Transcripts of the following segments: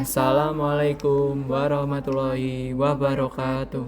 Assalamualaikum warahmatullahi wabarakatuh.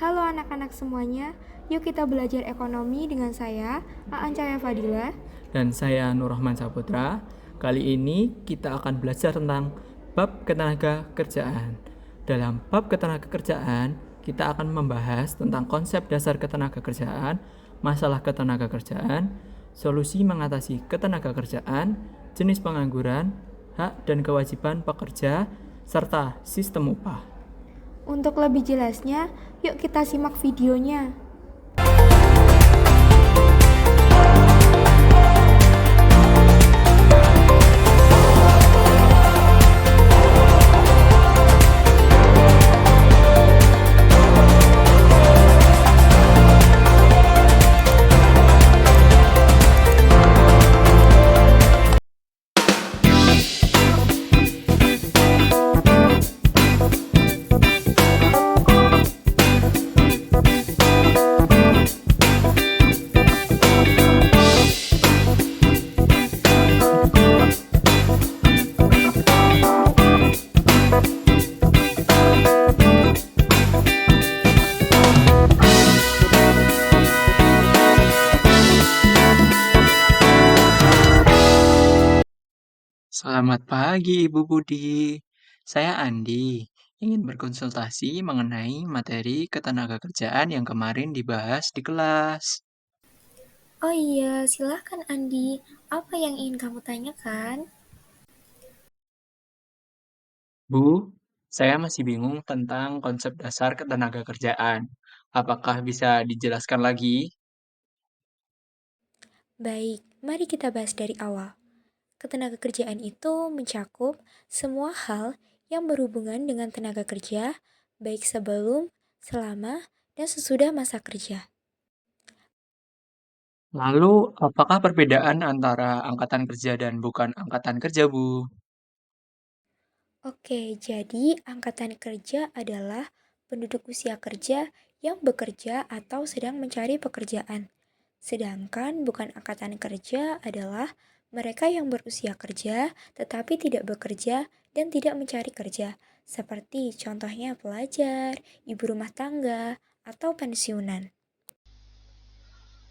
Halo anak-anak semuanya, yuk kita belajar ekonomi dengan saya, Aan Cahaya Fadila. Dan saya Nur Rahman Saputra. Kali ini kita akan belajar tentang bab ketenaga kerjaan. Dalam bab ketenaga kerjaan, kita akan membahas tentang konsep dasar ketenaga kerjaan, masalah ketenaga kerjaan, solusi mengatasi ketenaga kerjaan, jenis pengangguran, hak dan kewajiban pekerja, serta sistem upah. Untuk lebih jelasnya, yuk kita simak videonya. Selamat pagi Ibu Budi. Saya Andi, ingin berkonsultasi mengenai materi ketenagakerjaan yang kemarin dibahas di kelas. Oh iya, silahkan Andi. Apa yang ingin kamu tanyakan? Bu, saya masih bingung tentang konsep dasar ketenagakerjaan. Apakah bisa dijelaskan lagi? Baik, mari kita bahas dari awal. Ketenagakerjaan itu mencakup semua hal yang berhubungan dengan tenaga kerja, baik sebelum, selama, dan sesudah masa kerja. Lalu, apakah perbedaan antara angkatan kerja dan bukan angkatan kerja, Bu? Oke, jadi angkatan kerja adalah penduduk usia kerja yang bekerja atau sedang mencari pekerjaan. Sedangkan bukan angkatan kerja adalah mereka yang berusia kerja tetapi tidak bekerja dan tidak mencari kerja, seperti contohnya pelajar, ibu rumah tangga, atau pensiunan.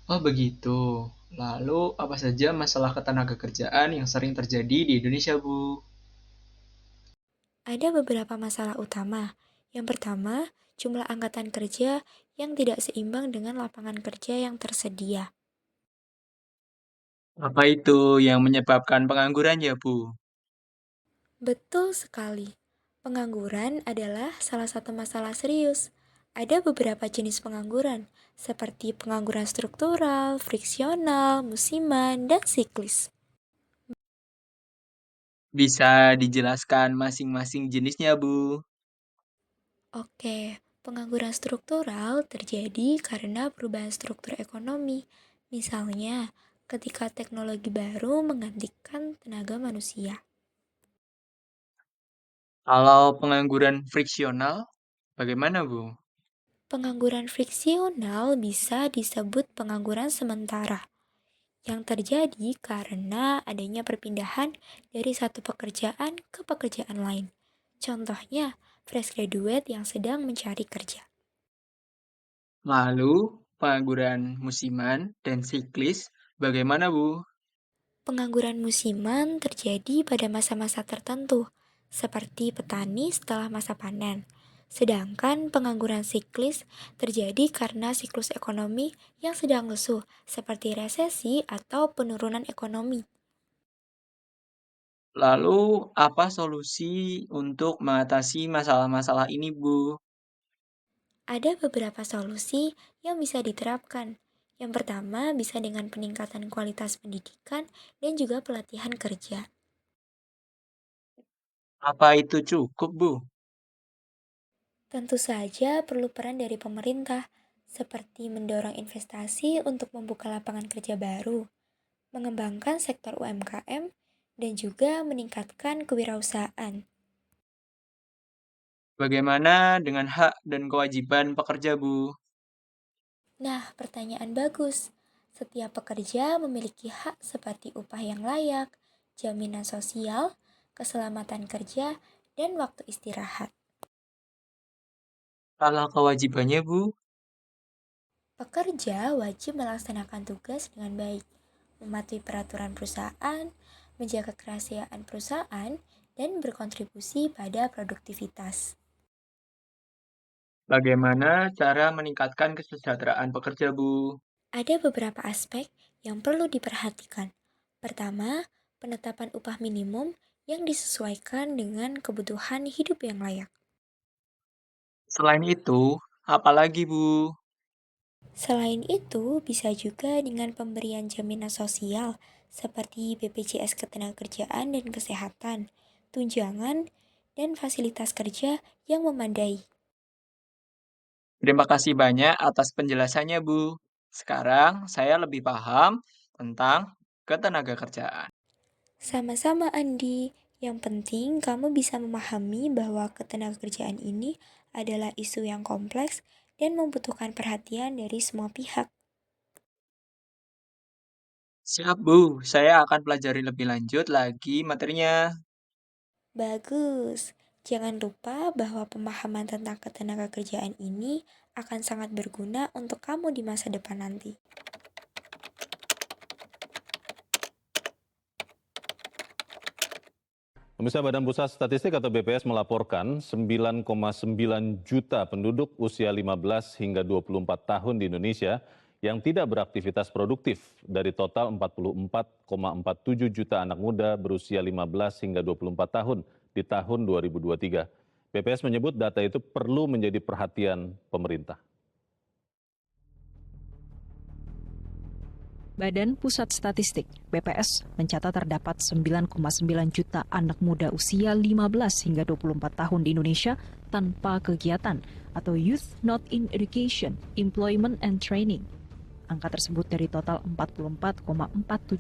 Oh begitu. Lalu, apa saja masalah ketenagakerjaan yang sering terjadi di Indonesia, Bu? Ada beberapa masalah utama. Yang pertama, jumlah angkatan kerja yang tidak seimbang dengan lapangan kerja yang tersedia. Apa itu yang menyebabkan pengangguran ya, Bu? Betul sekali. Pengangguran adalah salah satu masalah serius. Ada beberapa jenis pengangguran, seperti pengangguran struktural, friksional, musiman, dan siklis. Bisa dijelaskan masing-masing jenisnya, Bu? Oke, pengangguran struktural terjadi karena perubahan struktur ekonomi. Misalnya, ketika teknologi baru menggantikan tenaga manusia. Kalau pengangguran friksional, bagaimana, Bu? Pengangguran friksional bisa disebut pengangguran sementara yang terjadi karena adanya perpindahan dari satu pekerjaan ke pekerjaan lain. Contohnya, fresh graduate yang sedang mencari kerja. Lalu, pengangguran musiman dan siklis, bagaimana, Bu? Pengangguran musiman terjadi pada masa-masa tertentu, seperti petani setelah masa panen. Sedangkan pengangguran siklis terjadi karena siklus ekonomi yang sedang lesu, seperti resesi atau penurunan ekonomi. Lalu, apa solusi untuk mengatasi masalah-masalah ini, Bu? Ada beberapa solusi yang bisa diterapkan. Yang pertama bisa dengan peningkatan kualitas pendidikan dan juga pelatihan kerja. Apa itu cukup, Bu? Tentu saja perlu peran dari pemerintah, seperti mendorong investasi untuk membuka lapangan kerja baru, mengembangkan sektor UMKM, dan juga meningkatkan kewirausahaan. Bagaimana dengan hak dan kewajiban pekerja, Bu? Nah, pertanyaan bagus. Setiap pekerja memiliki hak seperti upah yang layak, jaminan sosial, keselamatan kerja, dan waktu istirahat. Kalau kewajibannya, Bu, Pekerja wajib melaksanakan tugas dengan baik, mematuhi peraturan perusahaan, menjaga kerahasiaan perusahaan, dan berkontribusi pada produktivitas. bagaimana cara meningkatkan kesejahteraan pekerja, Bu? Ada beberapa aspek yang perlu diperhatikan. Pertama, penetapan upah minimum yang disesuaikan dengan kebutuhan hidup yang layak. Selain itu, apalagi, Bu? Selain itu, bisa juga dengan pemberian jaminan sosial seperti BPJS Ketenagakerjaan dan Kesehatan, tunjangan, dan fasilitas kerja yang memadai. Terima kasih banyak atas penjelasannya, Bu. Sekarang saya lebih paham tentang ketenagakerjaan. Sama-sama Andi, yang penting kamu bisa memahami bahwa ketenagakerjaan ini adalah isu yang kompleks dan membutuhkan perhatian dari semua pihak. Siap, Bu. Saya akan pelajari lebih lanjut lagi materinya. Bagus. Jangan lupa bahwa pemahaman tentang ketenagakerjaan ini akan sangat berguna untuk kamu di masa depan nanti. Pemirsa, Badan Pusat Statistik atau BPS melaporkan 9,9 juta penduduk usia 15 hingga 24 tahun di Indonesia yang tidak beraktivitas produktif dari total 44,47 juta anak muda berusia 15 hingga 24 tahun di tahun 2023. BPS menyebut data itu perlu menjadi perhatian pemerintah. Badan Pusat Statistik (BPS) mencatat terdapat 9,9 juta anak muda usia 15 hingga 24 tahun di Indonesia tanpa kegiatan atau Youth Not in Education, Employment and Training. Angka tersebut dari total 44,47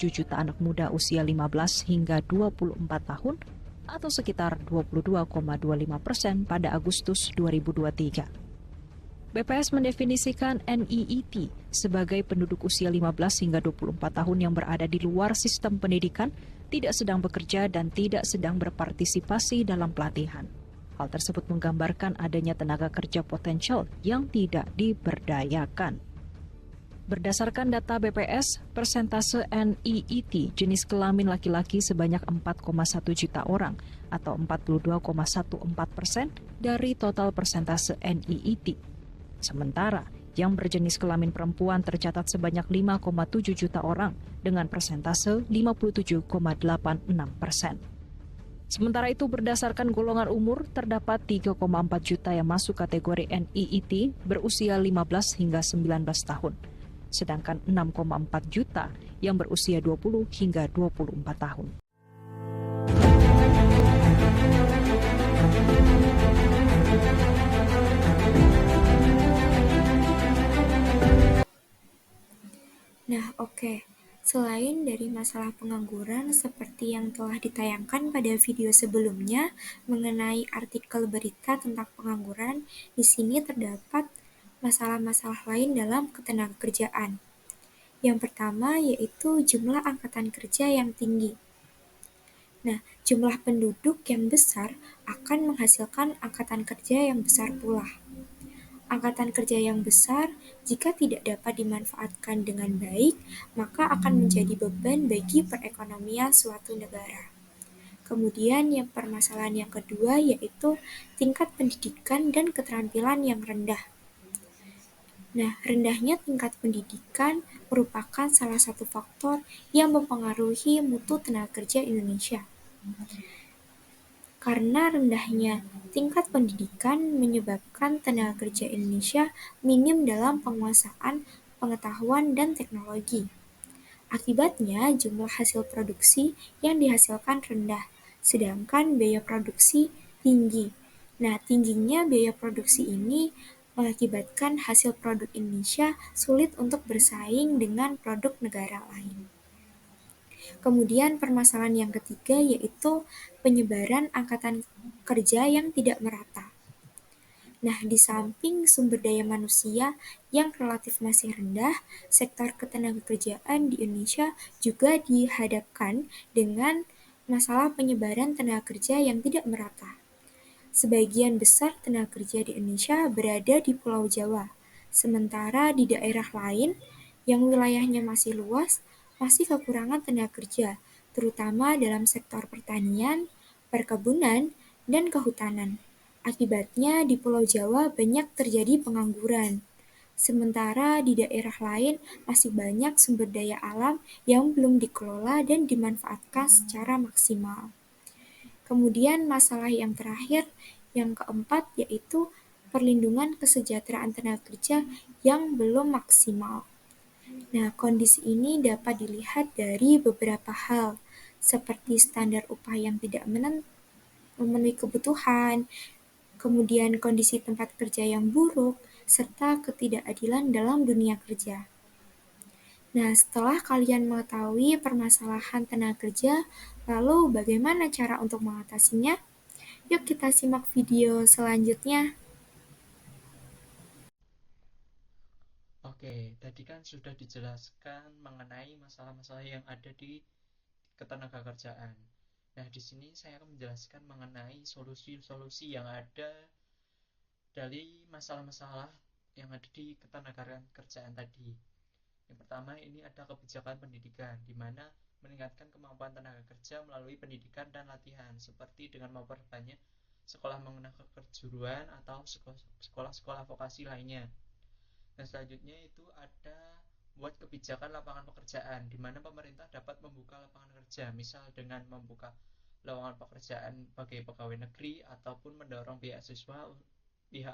juta anak muda usia 15 hingga 24 tahun atau sekitar 22,25% pada Agustus 2023. BPS mendefinisikan NEET sebagai penduduk usia 15 hingga 24 tahun yang berada di luar sistem pendidikan, tidak sedang bekerja dan tidak sedang berpartisipasi dalam pelatihan. Hal tersebut menggambarkan adanya tenaga kerja potensial yang tidak diberdayakan. Berdasarkan data BPS, persentase NEET jenis kelamin laki-laki sebanyak 4,1 juta orang atau 42,14% dari total persentase NEET. Sementara yang berjenis kelamin perempuan tercatat sebanyak 5,7 juta orang dengan persentase 57,86%. Sementara itu berdasarkan golongan umur terdapat 3,4 juta yang masuk kategori NEET berusia 15 hingga 19 tahun. Sedangkan 6,4 juta yang berusia 20 hingga 24 tahun. Nah, oke. Selain dari masalah pengangguran seperti yang telah ditayangkan pada video sebelumnya mengenai artikel berita tentang pengangguran, di sini terdapat masalah-masalah lain dalam ketenagakerjaan. Yang pertama yaitu jumlah angkatan kerja yang tinggi. Nah, jumlah penduduk yang besar akan menghasilkan angkatan kerja yang besar pula. Angkatan kerja yang besar, jika tidak dapat dimanfaatkan dengan baik, maka akan menjadi beban bagi perekonomian suatu negara. Kemudian yang permasalahan yang kedua yaitu tingkat pendidikan dan keterampilan yang rendah. Nah, rendahnya tingkat pendidikan merupakan salah satu faktor yang mempengaruhi mutu tenaga kerja Indonesia. Karena rendahnya tingkat pendidikan menyebabkan tenaga kerja Indonesia minim dalam penguasaan pengetahuan dan teknologi. Akibatnya, jumlah hasil produksi yang dihasilkan rendah, sedangkan biaya produksi tinggi. Nah, tingginya biaya produksi ini mengakibatkan hasil produk Indonesia sulit untuk bersaing dengan produk negara lain. Kemudian permasalahan yang ketiga yaitu penyebaran angkatan kerja yang tidak merata. Nah, di samping sumber daya manusia yang relatif masih rendah, sektor ketenagakerjaan di Indonesia juga dihadapkan dengan masalah penyebaran tenaga kerja yang tidak merata. Sebagian besar tenaga kerja di Indonesia berada di Pulau Jawa, sementara di daerah lain yang wilayahnya masih luas, masih kekurangan tenaga kerja, terutama dalam sektor pertanian, perkebunan, dan kehutanan. Akibatnya di Pulau Jawa banyak terjadi pengangguran, sementara di daerah lain masih banyak sumber daya alam yang belum dikelola dan dimanfaatkan secara maksimal. Kemudian masalah yang terakhir, yang keempat, yaitu perlindungan kesejahteraan tenaga kerja yang belum maksimal. Nah, kondisi ini dapat dilihat dari beberapa hal, seperti standar upah yang tidak memenuhi kebutuhan, kemudian kondisi tempat kerja yang buruk, serta ketidakadilan dalam dunia kerja. Nah, setelah kalian mengetahui permasalahan tenaga kerja, lalu bagaimana cara untuk mengatasinya? Yuk kita simak video selanjutnya. Oke, tadi kan sudah dijelaskan mengenai masalah-masalah yang ada di ketenagakerjaan. Nah, di sini saya akan menjelaskan mengenai solusi-solusi yang ada dari masalah-masalah yang ada di ketenagakerjaan tadi. Yang pertama, ini ada kebijakan pendidikan, di mana meningkatkan kemampuan tenaga kerja melalui pendidikan dan latihan, seperti dengan memperbanyak sekolah menengah kejuruan atau sekolah-sekolah vokasi lainnya. Dan selanjutnya itu ada buat kebijakan lapangan pekerjaan, di mana pemerintah dapat membuka lapangan kerja, misal dengan membuka lowongan pekerjaan bagi pegawai negeri ataupun mendorong pihak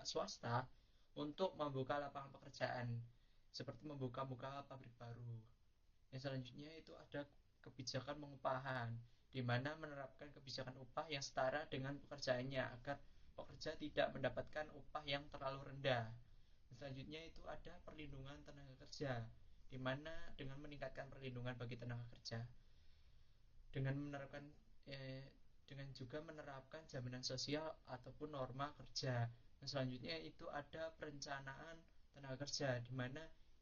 swasta untuk membuka lapangan pekerjaan, seperti membuka pabrik baru. Yang selanjutnya itu ada kebijakan pengupahan, di mana menerapkan kebijakan upah yang setara dengan pekerjaannya agar pekerja tidak mendapatkan upah yang terlalu rendah. Selanjutnya itu ada perlindungan tenaga kerja, di mana dengan meningkatkan perlindungan bagi tenaga kerja, dengan menerapkan dengan juga menerapkan jaminan sosial ataupun norma kerja. Dan selanjutnya itu ada perencanaan tenaga kerja, di mana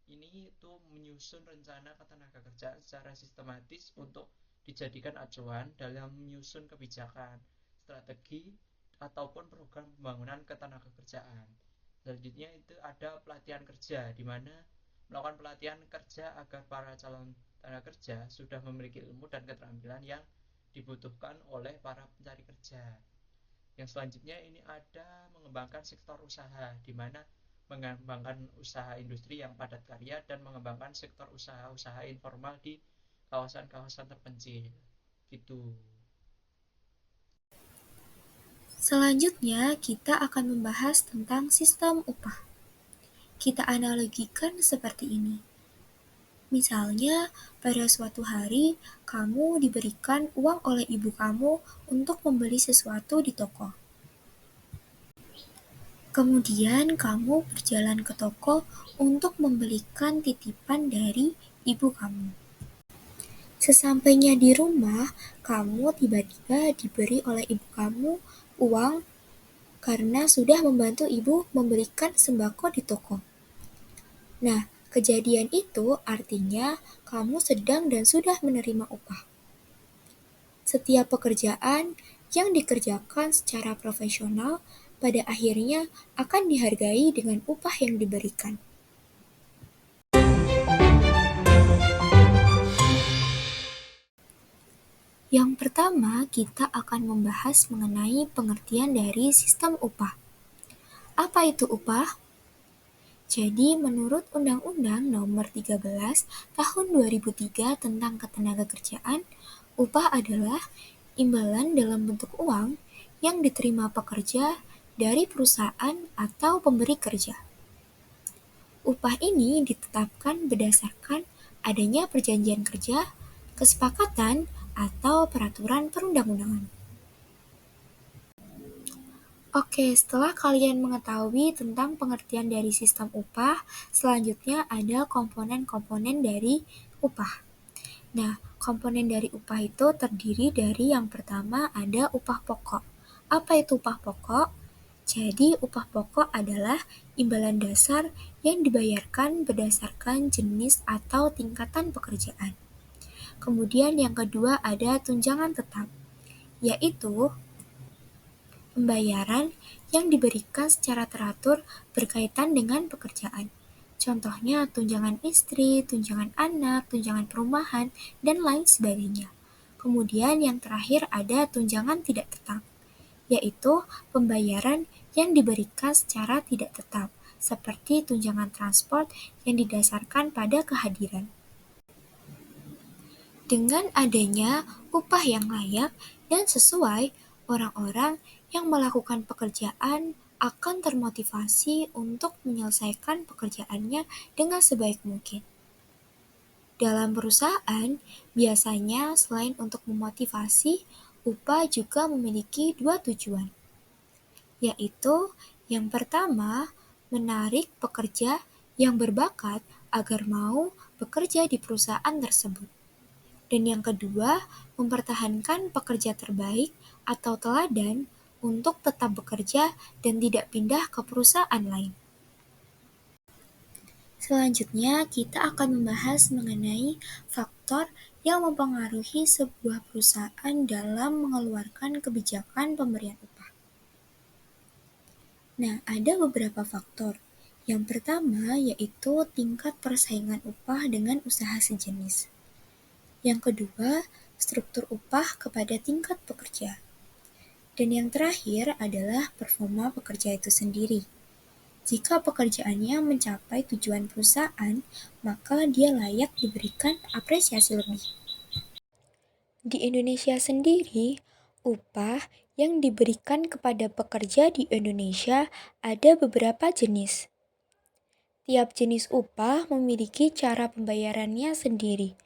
ini itu menyusun rencana ketenaga kerjaan secara sistematis untuk dijadikan acuan dalam menyusun kebijakan, strategi, ataupun program pembangunan ketenaga kerjaan. Selanjutnya itu ada pelatihan kerja, di mana melakukan pelatihan kerja agar para calon tenaga kerja sudah memiliki ilmu dan keterampilan yang dibutuhkan oleh para pencari kerja. Yang selanjutnya ini ada mengembangkan sektor usaha, di mana mengembangkan usaha industri yang padat karya dan mengembangkan sektor usaha-usaha informal di kawasan-kawasan terpencil. Gitu. Selanjutnya, kita akan membahas tentang sistem upah. Kita analogikan seperti ini. Misalnya, pada suatu hari, kamu diberikan uang oleh ibu kamu untuk membeli sesuatu di toko. Kemudian, kamu berjalan ke toko untuk membelikan titipan dari ibu kamu. Sesampainya di rumah, kamu tiba-tiba diberi oleh ibu kamu uang karena sudah membantu ibu membelikan sembako di toko. Nah, kejadian itu artinya kamu sedang dan sudah menerima upah. Setiap pekerjaan yang dikerjakan secara profesional pada akhirnya akan dihargai dengan upah yang diberikan. Yang pertama, kita akan membahas mengenai pengertian dari sistem upah. Apa itu upah? Jadi, menurut Undang-Undang Nomor 13 Tahun 2003 tentang Ketenagakerjaan, upah adalah imbalan dalam bentuk uang yang diterima pekerja dari perusahaan atau pemberi kerja. Upah ini ditetapkan berdasarkan adanya perjanjian kerja, kesepakatan, atau peraturan perundang-undangan. Oke, setelah kalian mengetahui tentang pengertian dari sistem upah, selanjutnya ada komponen-komponen dari upah. Nah, komponen dari upah itu terdiri dari yang pertama ada upah pokok. Apa itu upah pokok? Jadi, upah pokok adalah imbalan dasar yang dibayarkan berdasarkan jenis atau tingkatan pekerjaan. Kemudian yang kedua ada tunjangan tetap, yaitu pembayaran yang diberikan secara teratur berkaitan dengan pekerjaan. Contohnya tunjangan istri, tunjangan anak, tunjangan perumahan, dan lain sebagainya. Kemudian yang terakhir ada tunjangan tidak tetap, yaitu pembayaran yang diberikan secara tidak tetap, seperti tunjangan transport yang didasarkan pada kehadiran. Dengan adanya upah yang layak dan sesuai, orang-orang yang melakukan pekerjaan akan termotivasi untuk menyelesaikan pekerjaannya dengan sebaik mungkin. Dalam perusahaan, biasanya selain untuk memotivasi, upah juga memiliki dua tujuan, yaitu yang pertama, menarik pekerja yang berbakat agar mau bekerja di perusahaan tersebut. Dan yang kedua, mempertahankan pekerja terbaik atau teladan untuk tetap bekerja dan tidak pindah ke perusahaan lain. Selanjutnya, kita akan membahas mengenai faktor yang mempengaruhi sebuah perusahaan dalam mengeluarkan kebijakan pemberian upah. Nah, ada beberapa faktor. Yang pertama yaitu tingkat persaingan upah dengan usaha sejenis. Yang kedua, struktur upah kepada tingkat pekerja. Dan yang terakhir adalah performa pekerja itu sendiri. Jika pekerjaannya mencapai tujuan perusahaan, maka dia layak diberikan apresiasi lebih. Di Indonesia sendiri, upah yang diberikan kepada pekerja di Indonesia ada beberapa jenis. Tiap jenis upah memiliki cara pembayarannya sendiri.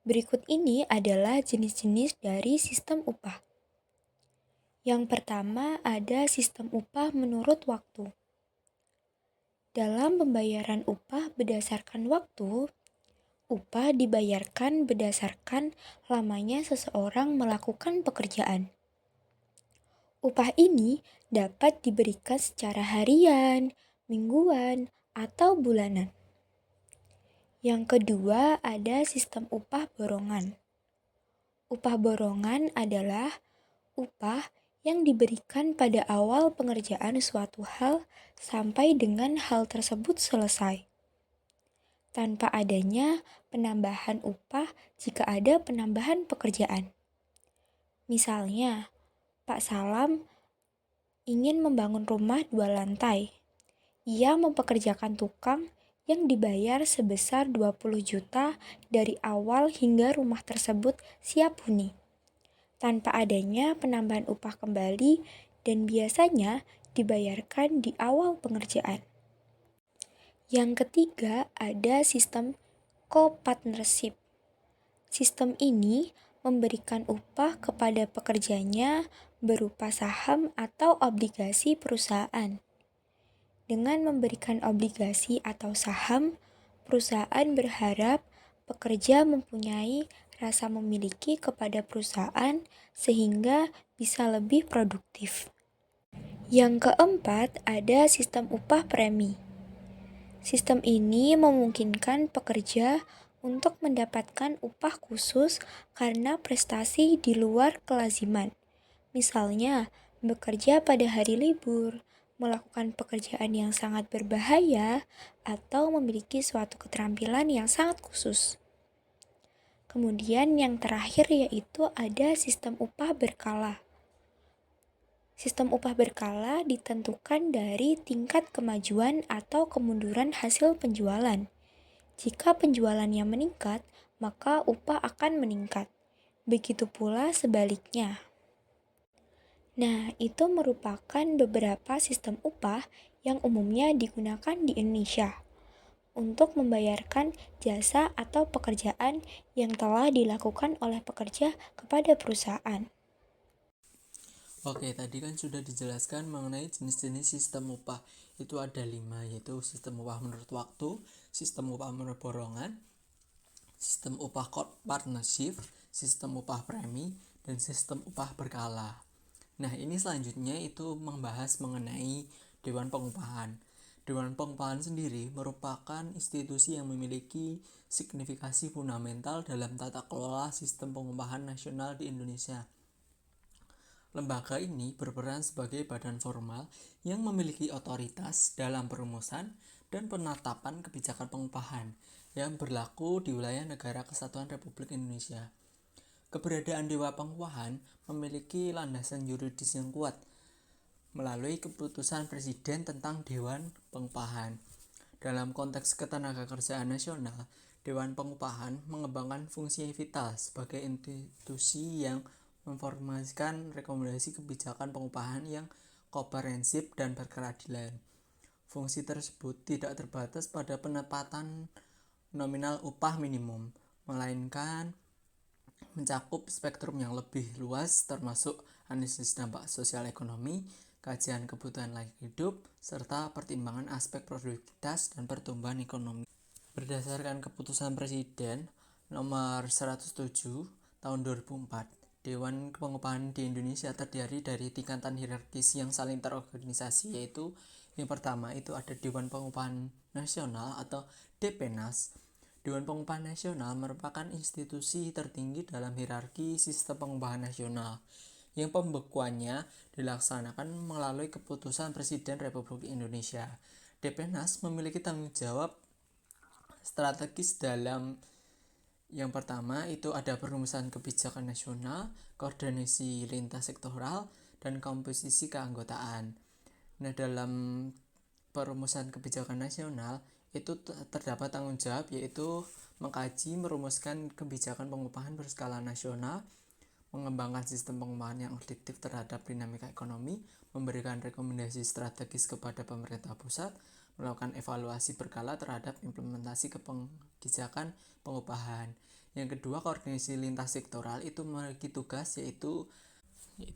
Berikut ini adalah jenis-jenis dari sistem upah. Yang pertama ada sistem upah menurut waktu. Dalam pembayaran upah berdasarkan waktu, upah dibayarkan berdasarkan lamanya seseorang melakukan pekerjaan. Upah ini dapat diberikan secara harian, mingguan, atau bulanan. Yang kedua ada sistem upah borongan. Upah borongan adalah upah yang diberikan pada awal pengerjaan suatu hal sampai dengan hal tersebut selesai, tanpa adanya penambahan upah jika ada penambahan pekerjaan. Misalnya, Pak Salam ingin membangun rumah 2 lantai. Ia mempekerjakan tukang yang dibayar sebesar 20 juta dari awal hingga rumah tersebut siap huni, tanpa adanya penambahan upah kembali dan biasanya dibayarkan di awal pengerjaan. Yang ketiga ada sistem co-partnership. Sistem ini memberikan upah kepada pekerjanya berupa saham atau obligasi perusahaan. Dengan memberikan obligasi atau saham, perusahaan berharap pekerja mempunyai rasa memiliki kepada perusahaan sehingga bisa lebih produktif. Yang keempat, ada sistem upah premi. Sistem ini memungkinkan pekerja untuk mendapatkan upah khusus karena prestasi di luar kelaziman. Misalnya, bekerja pada hari libur, melakukan pekerjaan yang sangat berbahaya, atau memiliki suatu keterampilan yang sangat khusus. Kemudian yang terakhir yaitu ada sistem upah berkala. Sistem upah berkala ditentukan dari tingkat kemajuan atau kemunduran hasil penjualan. Jika penjualannya meningkat, maka upah akan meningkat. Begitu pula sebaliknya. Nah, itu merupakan beberapa sistem upah yang umumnya digunakan di Indonesia untuk membayarkan jasa atau pekerjaan yang telah dilakukan oleh pekerja kepada perusahaan. Oke, tadi kan sudah dijelaskan mengenai jenis-jenis sistem upah. Itu ada 5, yaitu sistem upah menurut waktu, sistem upah menurut borongan, sistem upah partnership, sistem upah premi, dan sistem upah berkala. Nah, ini selanjutnya itu membahas mengenai Dewan Pengupahan. Dewan Pengupahan sendiri merupakan institusi yang memiliki signifikasi fundamental dalam tata kelola sistem pengupahan nasional di Indonesia. Lembaga ini berperan sebagai badan formal yang memiliki otoritas dalam perumusan dan penetapan kebijakan pengupahan yang berlaku di wilayah Negara Kesatuan Republik Indonesia. Keberadaan Dewan Pengupahan memiliki landasan yuridis yang kuat melalui keputusan Presiden tentang Dewan Pengupahan. Dalam konteks ketenagakerjaan nasional, Dewan Pengupahan mengembangkan fungsi vital sebagai institusi yang memformulasikan rekomendasi kebijakan pengupahan yang komprehensif dan berkeadilan. Fungsi tersebut tidak terbatas pada penetapan nominal upah minimum, melainkan mencakup spektrum yang lebih luas termasuk analisis dampak sosial ekonomi, kajian kebutuhan layak hidup, serta pertimbangan aspek produktivitas dan pertumbuhan ekonomi. Berdasarkan keputusan Presiden nomor 107 tahun 2004, Dewan Pengupahan di Indonesia terdiri dari tingkatan hierarkis yang saling terorganisasi, yaitu yang pertama itu ada Dewan Pengupahan Nasional atau DPNAS. Dewan Pengupahan Nasional merupakan institusi tertinggi dalam hierarki sistem pengupahan nasional yang pembekuannya dilaksanakan melalui keputusan Presiden Republik Indonesia. DPNAS memiliki tanggung jawab strategis dalam yang pertama itu ada perumusan kebijakan nasional, koordinasi lintas sektoral, dan komposisi keanggotaan. Nah, dalam perumusan kebijakan nasional itu terdapat tanggung jawab yaitu mengkaji, merumuskan kebijakan pengupahan berskala nasional, mengembangkan sistem pengupahan yang objektif terhadap dinamika ekonomi, memberikan rekomendasi strategis kepada pemerintah pusat, melakukan evaluasi berkala terhadap implementasi kebijakan pengupahan. Yang kedua, koordinasi lintas sektoral itu memiliki tugas yaitu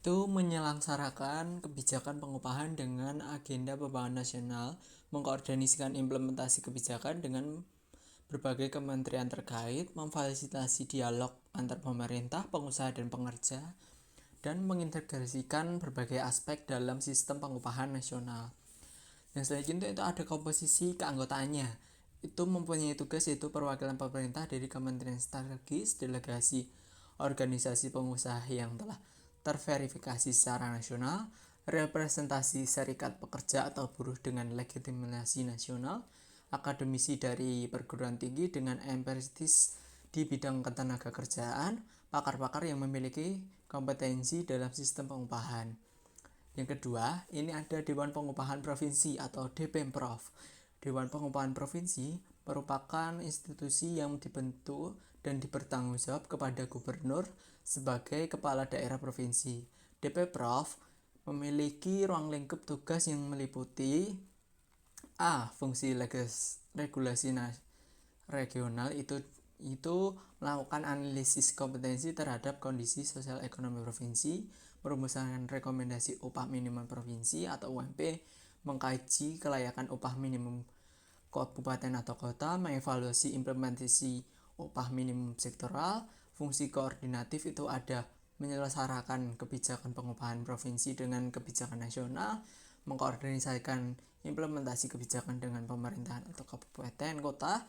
menyelaksanakan kebijakan pengupahan dengan agenda pembangunan nasional, mengkoordinasikan implementasi kebijakan dengan berbagai kementerian terkait, memfasilitasi dialog antar pemerintah, pengusaha, dan pekerja, dan mengintegrasikan berbagai aspek dalam sistem pengupahan nasional. Yang selanjutnya itu ada komposisi keanggotaannya. Itu mempunyai tugas yaitu perwakilan pemerintah dari kementerian strategis, delegasi organisasi pengusaha yang telah terverifikasi secara nasional, representasi serikat pekerja atau buruh dengan legitimasi nasional, akademisi dari perguruan tinggi dengan ekspertis di bidang ketenagakerjaan, pakar-pakar yang memiliki kompetensi dalam sistem pengupahan. Yang kedua, ini ada Dewan Pengupahan Provinsi atau DPMPROV. Dewan Pengupahan Provinsi merupakan institusi yang dibentuk dan dibertanggung jawab kepada gubernur sebagai kepala daerah provinsi. DPMPROV memiliki ruang lingkup tugas yang meliputi A. Fungsi regulasi regional itu melakukan analisis kompetensi terhadap kondisi sosial ekonomi provinsi, merumuskan rekomendasi upah minimum provinsi atau UMP, mengkaji kelayakan upah minimum kabupaten atau kota, mengevaluasi implementasi upah minimum sektoral. Fungsi koordinatif itu ada menyelesaikan kebijakan pengupahan provinsi dengan kebijakan nasional, mengkoordinasikan implementasi kebijakan dengan pemerintahan atau kabupaten kota,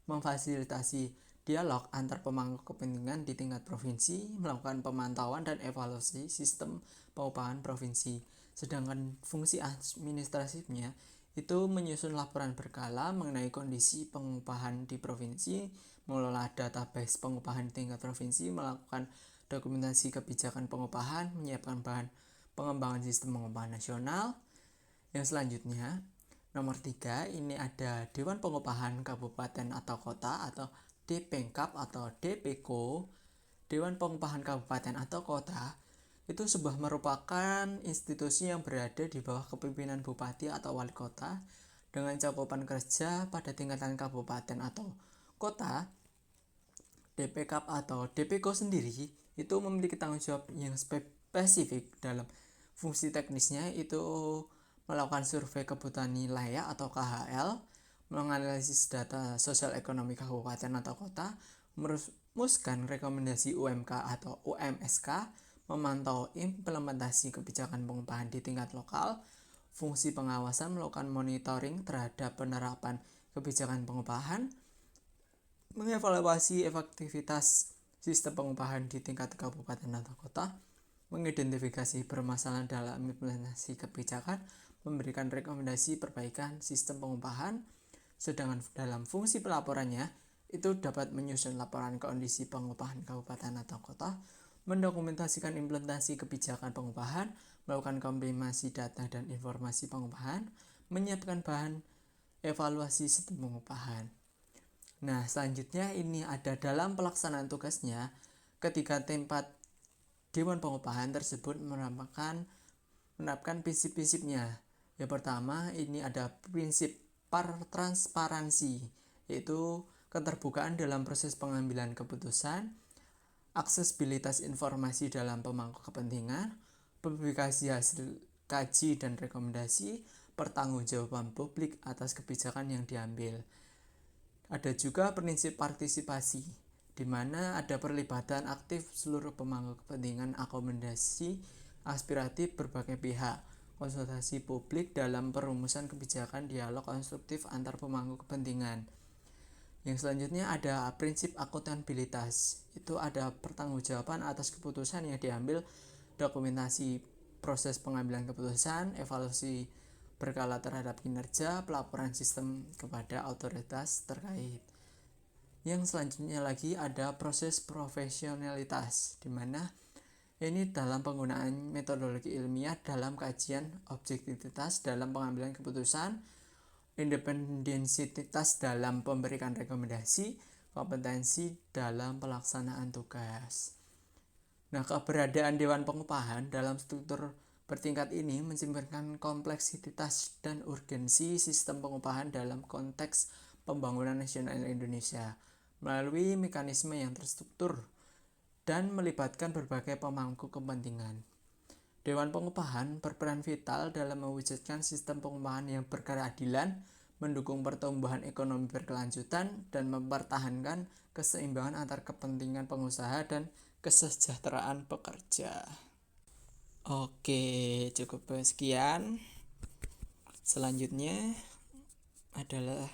memfasilitasi dialog antar pemangku kepentingan di tingkat provinsi, melakukan pemantauan dan evaluasi sistem pengupahan provinsi. Sedangkan fungsi administratifnya itu menyusun laporan berkala mengenai kondisi pengupahan di provinsi, mengelola database pengupahan di tingkat provinsi, melakukan dokumentasi kebijakan pengupahan, menyiapkan bahan pengembangan sistem pengupahan nasional. Yang selanjutnya, nomor 3, ini ada Dewan Pengupahan Kabupaten atau Kota atau DPengkap atau DPKO. Dewan Pengupahan Kabupaten atau Kota itu sebuah merupakan institusi yang berada di bawah kepemimpinan bupati atau wali kota dengan cakupan kerja pada tingkatan kabupaten atau kota. DPKap atau DPKO sendiri itu memiliki tanggung jawab yang spesifik dalam fungsi teknisnya itu melakukan survei kebutuhan layak atau KHL, menganalisis data sosial ekonomi kabupaten atau kota, merumuskan rekomendasi UMK atau UMSK, memantau implementasi kebijakan pengupahan di tingkat lokal, fungsi pengawasan melakukan monitoring terhadap penerapan kebijakan pengupahan, mengevaluasi efektivitas sistem pengupahan di tingkat kabupaten atau kota, mengidentifikasi permasalahan dalam implementasi kebijakan, memberikan rekomendasi perbaikan sistem pengupahan, sedangkan dalam fungsi pelaporannya itu dapat menyusun laporan kondisi pengupahan kabupaten atau kota, mendokumentasikan implementasi kebijakan pengupahan, melakukan kompilasi data dan informasi pengupahan, menyiapkan bahan evaluasi sistem pengupahan. Nah, selanjutnya ini ada dalam pelaksanaan tugasnya ketika tempat Dewan Pengupahan tersebut menerapkan prinsip-prinsipnya. Yang pertama, ini ada prinsip transparansi, yaitu keterbukaan dalam proses pengambilan keputusan, aksesibilitas informasi dalam pemangku kepentingan, publikasi hasil kaji dan rekomendasi, pertanggungjawaban publik atas kebijakan yang diambil. Ada juga prinsip partisipasi, di mana ada perlibatan aktif seluruh pemangku kepentingan, akomodasi aspiratif berbagai pihak, konsultasi publik dalam perumusan kebijakan, dialog konstruktif antar pemangku kepentingan. Yang selanjutnya ada prinsip akuntabilitas, itu ada pertanggungjawaban atas keputusan yang diambil, dokumentasi proses pengambilan keputusan, evaluasi berkala terhadap kinerja, pelaporan sistem kepada otoritas terkait. Yang selanjutnya lagi ada proses profesionalitas, di mana ini dalam penggunaan metodologi ilmiah dalam kajian objektivitas dalam pengambilan keputusan, independensitas dalam memberikan rekomendasi, kompetensi dalam pelaksanaan tugas. Nah, keberadaan Dewan Pengupahan dalam struktur bertingkat ini mencerminkan kompleksitas dan urgensi sistem pengupahan dalam konteks pembangunan nasional Indonesia melalui mekanisme yang terstruktur dan melibatkan berbagai pemangku kepentingan. Dewan Pengupahan berperan vital dalam mewujudkan sistem pengupahan yang berkeadilan, mendukung pertumbuhan ekonomi berkelanjutan, dan mempertahankan keseimbangan antar kepentingan pengusaha dan kesejahteraan pekerja. Oke, cukup sekian. Selanjutnya adalah